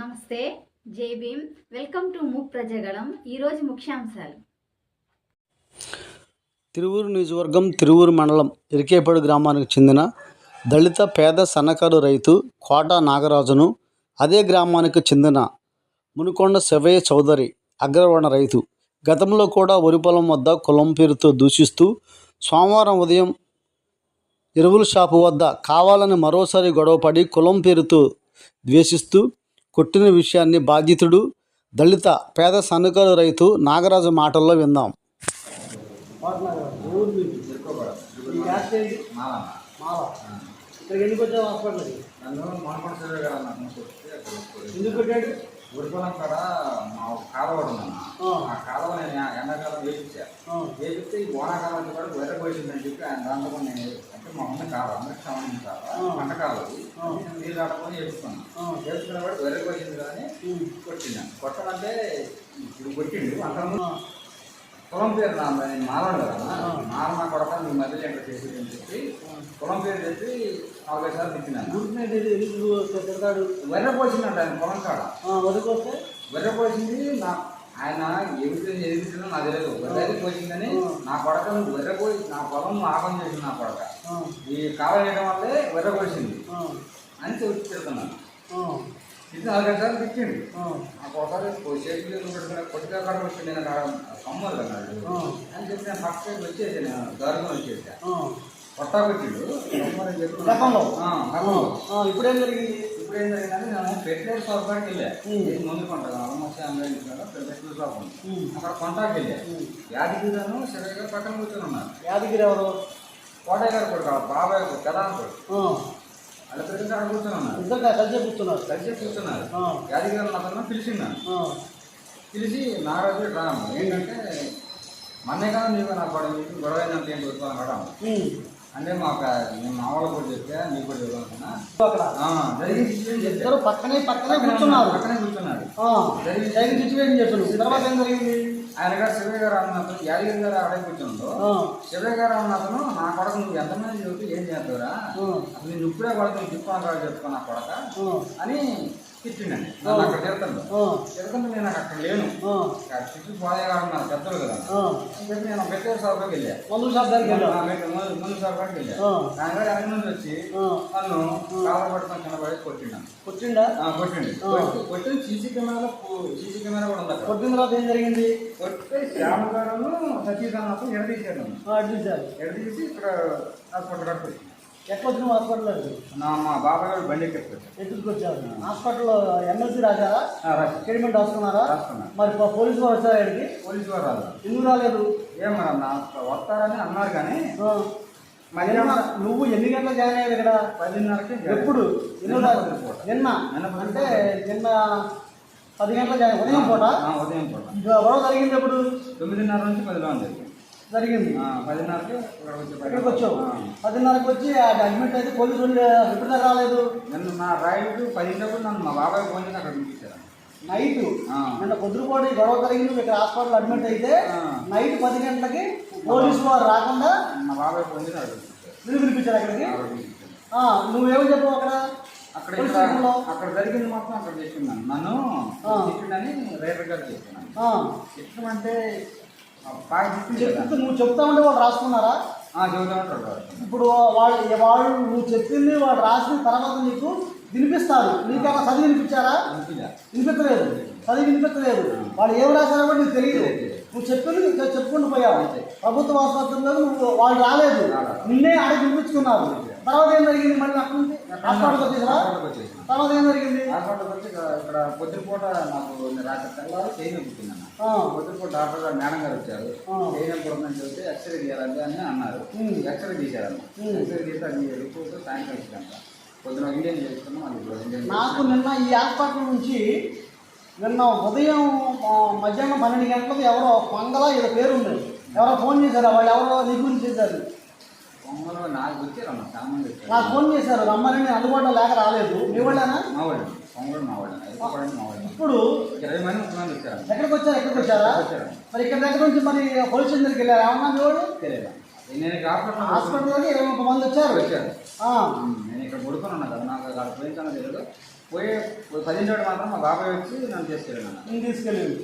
నమస్తే. జై Bhim. Welcome to Mook Prajagalam. ఈరోజు ముఖ్యాంశాలు. తిరువూరు నియోజకవర్గం తిరువూరు మండలం ఇరికేపాడు గ్రామానికి చెందిన దళిత పేద సన్నకారు రైతు కోట నాగరాజును అదే గ్రామానికి చెందిన మునుకొండ శివయ్య చౌదరి అగ్రవర్ణ రైతు గతంలో కూడా వరి పొలం వద్ద కులం పేరుతో దూషిస్తూ సోమవారం ఉదయం ఎరువుల షాపు వద్ద కావాలని మరోసారి గొడవపడి కులం పేరుతో ద్వేషిస్తూ కొట్టిన విషయాన్ని బాధితుడు దళిత పేద సన్నకారు రైతు నాగరాజు మాటల్లో విందాం. ఊరిపోలం కాడ మా కాలువ ఉన్నాను. ఆ కాలువ నేను ఎండాకాలం వేపిస్తే ఈ వానాకాలం వచ్చి కూడా వెర్ర పోయిందని చెప్పి ఆయన దాంట్లో నేను అంటే మా ఉన్న కాలువ అందరికి సంబంధించిన కాలువ పంట కాలువ నీళ్ళు ఆడుకొని వేసుకున్నాను. వేసుకున్న కూడా వెర్ర పోయింది కానీ కొట్టినాను. కొట్టమంటే ఇప్పుడు కొట్టిండు అంతకుముందు కులం పేరు నేను మారను కదా మార నా కొడక మీ మధ్య ఎంటర్ చేసి అని చెప్పి కులం పేరు చెప్పి 4-5 సార్లు తిట్టినాను. వెర్ర పోసిందంట ఆయన పొలం కాడ వెర్ర పోసింది. నా ఆయన ఎదుగుతుందో నాకు తెలియదు. వెర్ర పోసిందని నా కొడక నువ్వు వెర్ర పోయి నా పొలం ఆగం చేసింది. నా కొడక ఈ కాలం చేయడం వల్లే వెర్ర పోసింది అని చెప్పి తిడుతున్నాను. ఇది 4-5 సార్లు తిట్టిండు. నాకు ఒకసారి చేతులు కొట్టిగా కాడ వచ్చింది. నేను కమ్మలు అన్నాడు అని చెప్పి నేను పక్కకి వచ్చేసి నేను దారుణం వచ్చేసా కొట్టా పెట్టిండు. ఇప్పుడేం జరిగింది? ఇప్పుడు ఏం జరిగిందంటే నేను పెట్రోల్ షాప్ కాడికి వెళ్ళా. ముందు కొంటాను ఆల్మోస్ట్ పెట్రోల్ షాప్ ఉంది. అక్కడ కొంటాకి వెళ్ళా. యాదగిరిను శివయ్య గారు పక్కన కూర్చొని ఉన్నారు. యాదగిరి ఎవరు? కోటయ్య గారు కొడుకు బాబాయ్ ప్రధాన అలా ప్రతి కాడ కూర్చొని ఉన్నారు. కలిసి కూర్చున్నారు. యాదగిరి అతను పిలిచిందాను. పిలిచి నారాజు రాము ఏంటంటే మన్నే కదా నీకు నా గొడవ అయినంత ఏంటి వస్తాను కదా అంటే నేను మా వాళ్ళ కూడా చెప్తే నీకు కూడా చెప్పాలనుకున్నా. పక్కనే కూర్చున్నారు. జరిగిన సిచ్యువేషన్ చెప్పాను. తర్వాత ఏం జరిగింది? ఆయన గారు శివయ్య గారు అన్నతను యాదగిరి గారు అడే కూర్చుందో శివయ్య గారు అన్నతను నా కొడక నువ్వు ఎంతమంది చెబుతూ ఏం చేస్తావురా అసలు నేను ఇప్పుడే కొడతాను చెప్పుకోను చెప్పుకో నా కొడక అని తిట్టిండండి. నన్ను అక్కడ తిరుగుతుంటే నేను అక్కడ లేను. చుట్టూ పోదే కాదు నాకు పెద్దలు కదా అని చెప్పి నేను పెట్రోల్ షాప్లోకి వెళ్ళా. ముందు షాప్ కాడికి వెళ్ళా. ఆయన గారు వెనక నుంచి వచ్చి నన్ను కాళ్ళ పట్టుకొని కింద పడి కొట్టిండు. సీసీ కెమెరా కూడా ఉంది. కొట్టిన తర్వాత ఏం జరిగింది? కొట్టే శ్యామ్ గారు సతీష్ అన్నప్పుడు ఎడదీశాడు. ఎడదీసి ఇక్కడ హాస్పిటల్ కట్టుకొచ్చి ఎట్లా వచ్చిన హాస్పిటల్? మా బాబాయ్ గారు బండి ఎత్తుకొచ్చారు. హాస్పిటల్లో ఎమ్మెల్సీ రాశారా? ట్రీట్మెంట్ రాసుకున్నారా? మరి పోలీసు వారు వచ్చారు. ఇక్కడికి పోలీసు వారు రాదు. ఎందుకు రాలేదు? ఏమన్నా వస్తారని అన్నారు కానీ నువ్వు ఎన్ని గంటలకు జాయిన్ అయ్యావు ఇక్కడ? 10:30కి. ఎప్పుడు? నిన్న అంటే నిన్న 10 గంటలకు జాయిన్. ఉదయం పూట గొడవ జరిగింది. ఎప్పుడు? 9:30 నుంచి 10 జరిగింది. 10:30కి ఇక్కడికి వచ్చావు. 10:30కి వచ్చి అడ్మిట్ అయితే పోలీసు ఎప్పుడు రాలేదు. నన్ను నా రైట్ 10 నన్ను మా బాబాయ్ ఫోన్ చేసి అక్కడ పిలిచారు. నైట్ నిన్న పొద్దుపోటీ గొడవ జరిగింది. ఇక్కడ హాస్పిటల్ అడ్మిట్ అయితే నైట్ 10 గంటలకి పోలీసు వారు రాకుండా మా బాబాయ్ ఫోన్ చేసి అక్కడ నిన్ను పిలిపించారు. అక్కడికి నువ్వేమో చెప్పావు అక్కడ జరిగింది మొత్తం అక్కడ చెప్పిందాను. నన్ను చెప్పిందని రైటర్ గారు చెప్తున్నాను. ఎట్లంటే నువ్వు చెప్తా ఉంటే వాళ్ళు రాసుకున్నారా? చెబుతామంటారు. ఇప్పుడు వాళ్ళు నువ్వు చెప్పింది వాళ్ళు రాసిన తర్వాత నీకు వినిపిస్తారు. నీకు అలా చదివి వినిపించారా? వినిపించలేదు. చదివి వినిపించలేదు. వాళ్ళు ఏం రాశారో కూడా నీకు తెలియదు. నువ్వు చెప్పింది చెప్పుకుంటూ పోయావు. ప్రభుత్వ ఆసుపత్రిలో నువ్వు వాళ్ళు రాలేదు. నిన్నే ఆడ వినిపించుకున్నారు. తర్వాత ఏం జరిగింది? మళ్ళీ అక్కడ నుంచి హాస్పిటల్కి వచ్చేసారా? తర్వాత ఏం జరిగింది? హాస్పిటల్కి వచ్చి ఇక్కడ పొద్దుపూట నాకు రాత్రి తెల్లారి చైన్ పుట్టిందన్న. పొద్దుపూట డాక్టర్ గారు మేడం గారు వచ్చారు. చైన్ పుడుతుందని చెప్తే ఎక్స్రే తీయాలండి అని అన్నారు. ఎక్స్రే తీశారన్న. ఎక్స్రే తీస్తే అది రిపోర్ట్ సాయంత్రం ఇచ్చారంట. పొద్దున ఇండియన్ చేసుకున్నాం. అది నాకు నిన్న ఈ హాస్పిటల్ నుంచి నిన్న ఉదయం మధ్యాహ్నం 12 గంటలకు ఎవరో మంగళ ఏదో పేరు ఉంది. ఎవరో ఫోన్ చేశారు. వాళ్ళు ఎవరో నీ గురించి చేశారు. నాకు వచ్చారమ్మా చాలా మంది వచ్చారు. నాకు ఫోన్ చేశారు. రమ్మని అందుబాటులో లేక రాలేదు. మీ వాళ్ళేనా? మా వాళ్ళు ఇప్పుడు 20 మంది వచ్చారు. ఎక్కడికి వచ్చారా? మరి ఇక్కడ దగ్గర నుంచి మరి పోలీస్ స్టేషన్ దగ్గరికి వెళ్ళారు. ఏమన్నా మీ వాళ్ళు తెలియదు. నేను హాస్పిటల్లోకి 21 మంది వచ్చారు. నేను ఇక్కడ పడుకుని ఉన్నా కదా. నాకు కాదు పోయిన సంగతి తెలియదు. పోయే 10 మాత్రం మా బాబాయ్ వచ్చి నన్ను తీసుకెళ్ళాను. నేను తీసుకెళ్ళింది